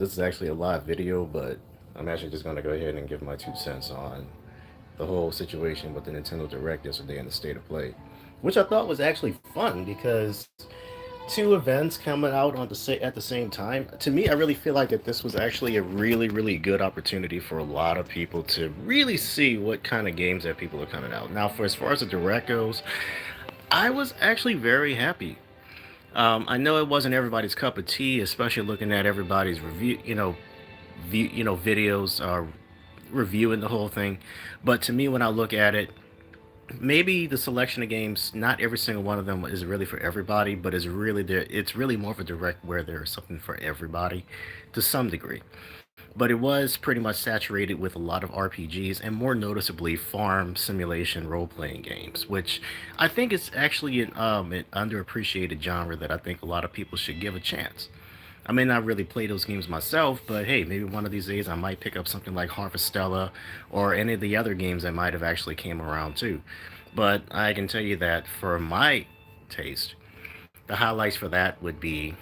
this is actually a live video, but I'm actually just going to go ahead and give my 2 cents on the whole situation with the Nintendo Direct yesterday and the state of play, which I thought was actually fun because two events coming out at the same time. To me, I really feel like that this was actually a really good opportunity for a lot of people to really see what kind of games that people are coming out. Now, for as far as the Direct goes, I was actually very happy. I know it wasn't everybody's cup of tea, especially looking at everybody's videos reviewing the whole thing. But to me, when I look at it, maybe the selection of games, not every single one of them is really for everybody, but is really there. It's really more of a direct where there's something for everybody, to some degree. But it was pretty much saturated with a lot of RPGs and more noticeably farm simulation role-playing games, which I think is actually an underappreciated genre that I think a lot of people should give a chance. I may not really play those games myself, but hey, maybe one of these days I might pick up something like Harvestella or any of the other games that might have actually came around too. But I can tell you that for my taste, the highlights for that would be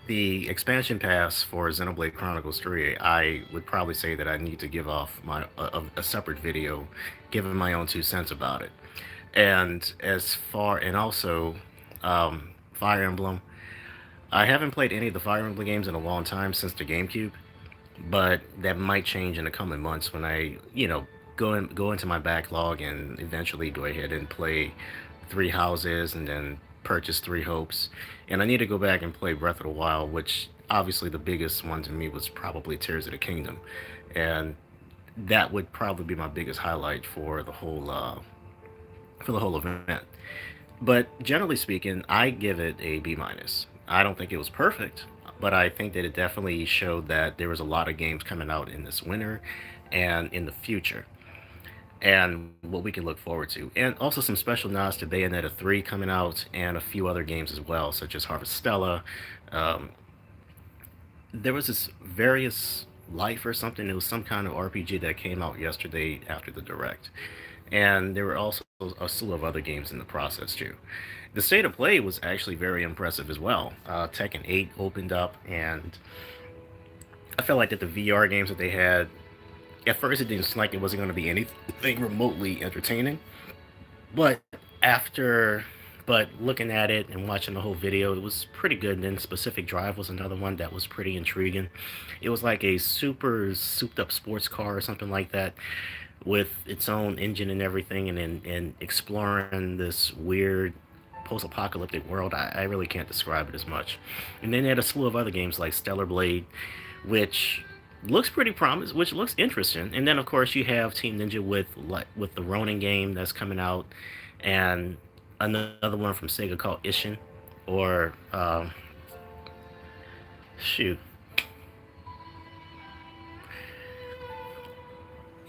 the expansion pass for Xenoblade Chronicles 3. I would probably say that I need to give off a separate video, giving my own 2 cents about it. And also Fire Emblem. I haven't played any of the Fire Emblem games in a long time since the GameCube, but that might change in the coming months when I go into my backlog and eventually go ahead and play Three Houses and then purchase Three Hopes. And I need to go back and play Breath of the Wild, which obviously the biggest one to me was probably Tears of the Kingdom, and that would probably be my biggest highlight for the whole event. But generally speaking, I give it a B minus. I don't think it was perfect, but I think that it definitely showed that there was a lot of games coming out in this winter and in the future, and what we can look forward to. And also some special nods to Bayonetta 3 coming out and a few other games as well, such as Harvestella. Um, there was this various life or something. It was some kind of RPG that came out yesterday after the direct, and there were also a slew of other games in the process too. The state of play was actually very impressive as well. Tekken 8 opened up, and I felt like that the VR games that they had, at first it didn't seem like it wasn't going to be anything remotely entertaining, but after but looking at it and watching the whole video, it was pretty good. And then Specific Drive was another one that was pretty intriguing. It was like a super souped up sports car or something like that, with its own engine and everything, and exploring this weird post-apocalyptic world. I really can't describe it as much. And then they had a slew of other games like Stellar Blade, which looks pretty promising, which looks interesting. And then of course you have Team Ninja with the Ronin game that's coming out, and another one from Sega called Ishin, or shoot,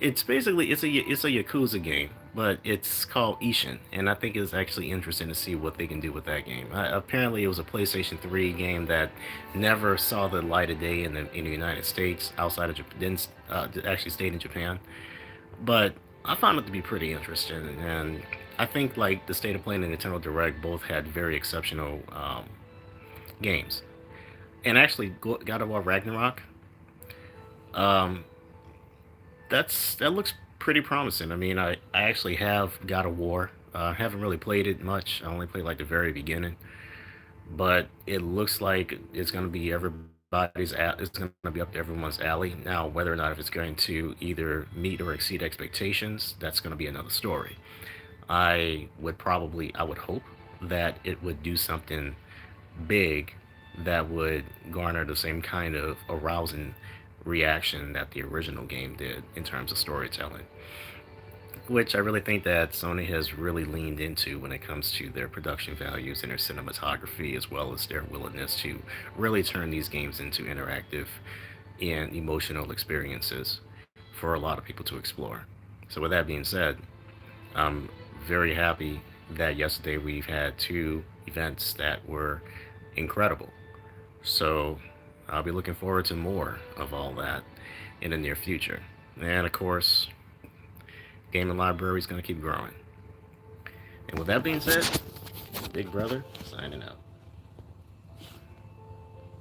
it's a Yakuza game, but it's called Ishin, and I think it's actually interesting to see what they can do with that game. Apparently, it was a PlayStation 3 game that never saw the light of day in the United States, outside of Japan, didn't actually stayed in Japan. But I found it to be pretty interesting, and I think like the State of Play and the Nintendo Direct both had very exceptional games. And actually, God of War Ragnarok. Um, that looks pretty promising. I mean, I actually have God of War. I haven't really played it much. I only played like the very beginning, but it looks like it's going to be it's going to be up to everyone's alley. Now, whether or not if it's going to either meet or exceed expectations, that's going to be another story. I would hope that it would do something big that would garner the same kind of arousing reaction that the original game did in terms of storytelling, which I really think that Sony has really leaned into when it comes to their production values and their cinematography, as well as their willingness to really turn these games into interactive and emotional experiences for a lot of people to explore. So, with that being said, I'm very happy that yesterday we've had two events that were incredible. So, I'll be looking forward to more of all that in the near future. And of course, gaming library is going to keep growing. And with that being said, Big Brother signing out.